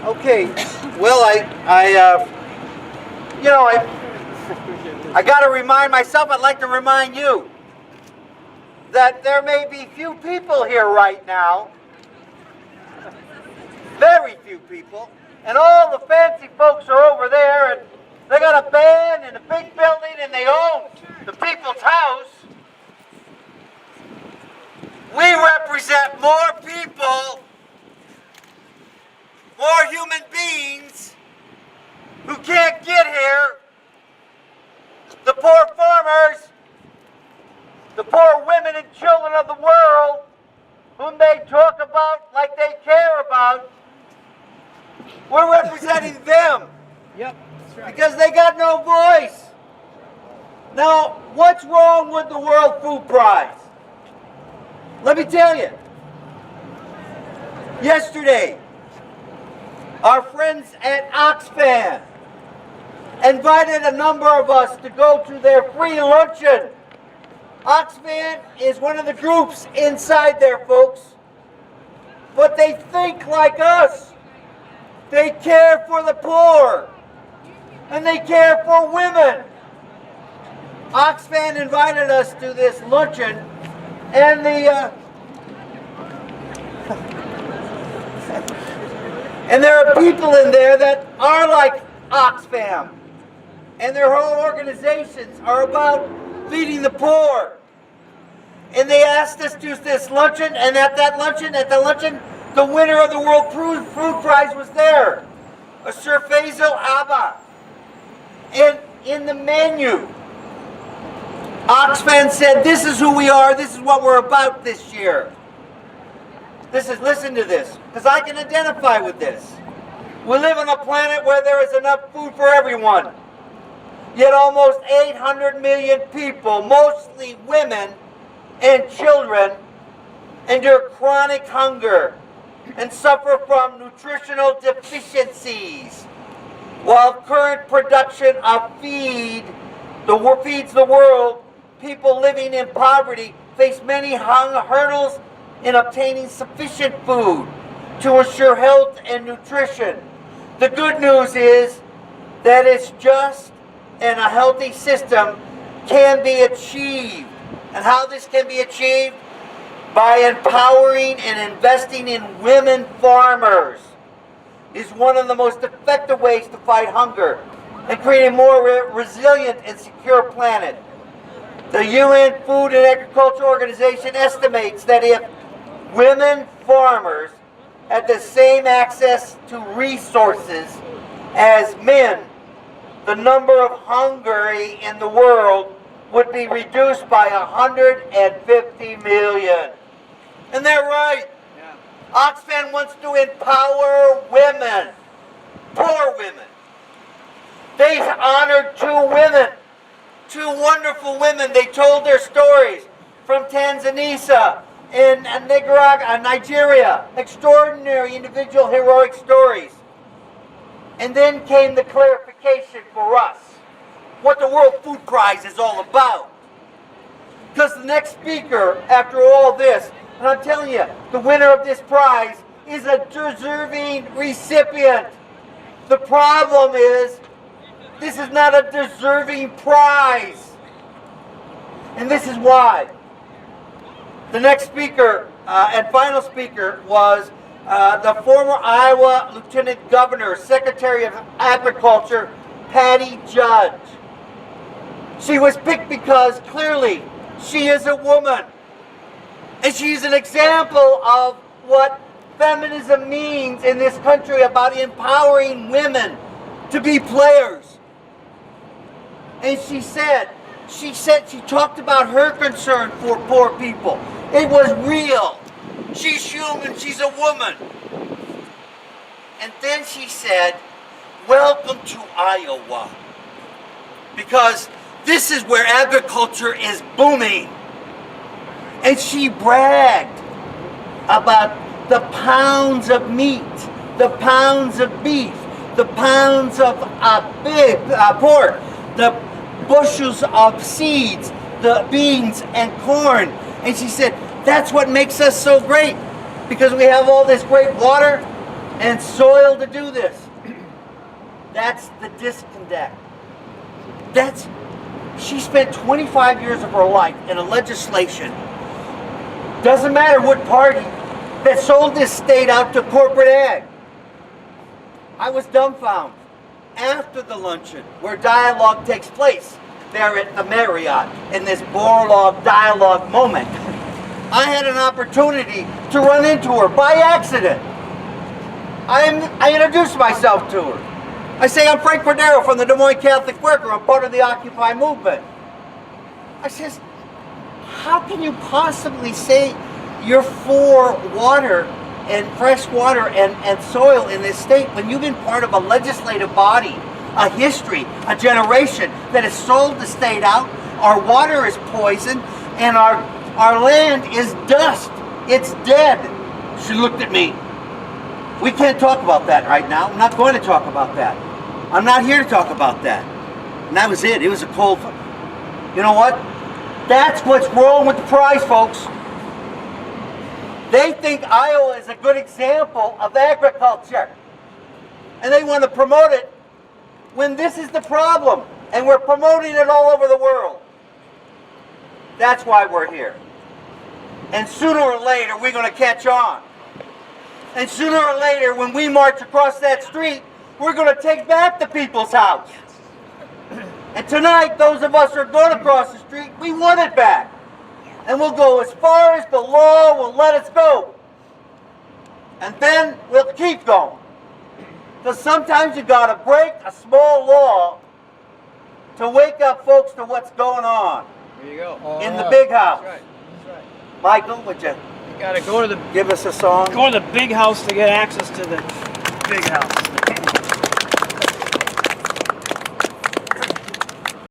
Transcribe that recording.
Okay, well, I got to remind myself, I'd like to remind you that there may be few people here right now, very few people, and all the fancy folks are over there, and they got a band and a big building, and they own the people's house. We represent more people, more human beings who can't get here. The poor farmers, the poor women and children of the world, whom they talk about like they care about. We're representing them. Yep, that's right. Because they got no voice. Now, what's wrong with the World Food Prize? Let me tell you. Yesterday, our friends at Oxfam invited a number of us to go to their free luncheon. Oxfam is one of the groups inside there, folks. But they think like us. They care for the poor. And they care for women. Oxfam invited us to this luncheon, and and there are people in there that are like Oxfam, and their whole organizations are about feeding the poor. And they asked us to this luncheon, and at the luncheon, the winner of the World Food Prize was there, a Sir Faisal Abba. And in the menu, Oxfam said, this is who we are, this is what we're about this year. Listen to this, because I can identify with this. We live on a planet where there is enough food for everyone. Yet almost 800 million people, mostly women and children, endure chronic hunger and suffer from nutritional deficiencies. While current production of feeds the world, people living in poverty face many hurdles in obtaining sufficient food to ensure health and nutrition. The good news is that it's just and a healthy system can be achieved. And how this can be achieved? By empowering and investing in women farmers is one of the most effective ways to fight hunger and create a more resilient and secure planet. The UN Food and Agriculture Organization estimates that if women farmers had the same access to resources as men, the number of hungry in the world would be reduced by 150 million. And they're right. Yeah. Oxfam wants to empower women, poor women. They honored two wonderful women. They told their stories from Tanzania and Nigeria. Extraordinary individual heroic stories. And then came the clarification for us, what the World Food Prize is all about. Because the next speaker, after all this, and I'm telling you, the winner of this prize is a deserving recipient. The problem is, this is not a deserving prize. And this is why. The next speaker and final speaker was the former Iowa Lieutenant Governor, Secretary of Agriculture, Patty Judge. She was picked because clearly she is a woman. And she's an example of what feminism means in this country about empowering women to be players. And she talked about her concern for poor people. It was real. She's human, she's a woman. And then she said, welcome to Iowa. Because this is where agriculture is booming. And she bragged about the pounds of meat, the pounds of beef, the pounds of pork, the bushels of seeds, the beans and corn. And she said, that's what makes us so great. Because we have all this great water, and soil to do this. That's the disconnect. She spent 25 years of her life in a legislation, doesn't matter what party, that sold this state out to corporate ag. I was dumbfounded. After the luncheon, where dialogue takes place, there at the Marriott, in this Borlaug dialogue moment, I had an opportunity to run into her by accident. I introduced myself to her. I say, I'm Frank Cordaro from the Des Moines Catholic Worker. I'm part of the Occupy movement. I says, how can you possibly say you're for water and fresh water and soil in this state when you've been part of a legislative body, a history, a generation that has sold the state out? Our water is poisoned and our land is dust. It's dead. She looked at me. We can't talk about that right now. I'm not going to talk about that. I'm not here to talk about that. And that was it. It was a cold... You know what? That's what's wrong with the prize, folks. They think Iowa is a good example of agriculture. And they want to promote it when this is the problem. And we're promoting it all over the world. That's why we're here. And sooner or later, we're going to catch on. And sooner or later, when we march across that street, we're going to take back the people's house. And tonight, those of us who are going across the street, we want it back. And we'll go as far as the law will let us go. And then we'll keep going. Because sometimes you got to break a small law to wake up folks to what's going on. There you go. In the big house. That's right. That's right. Michael, would you Gotta go to the give us a song? Go to the big house to get access to the big house.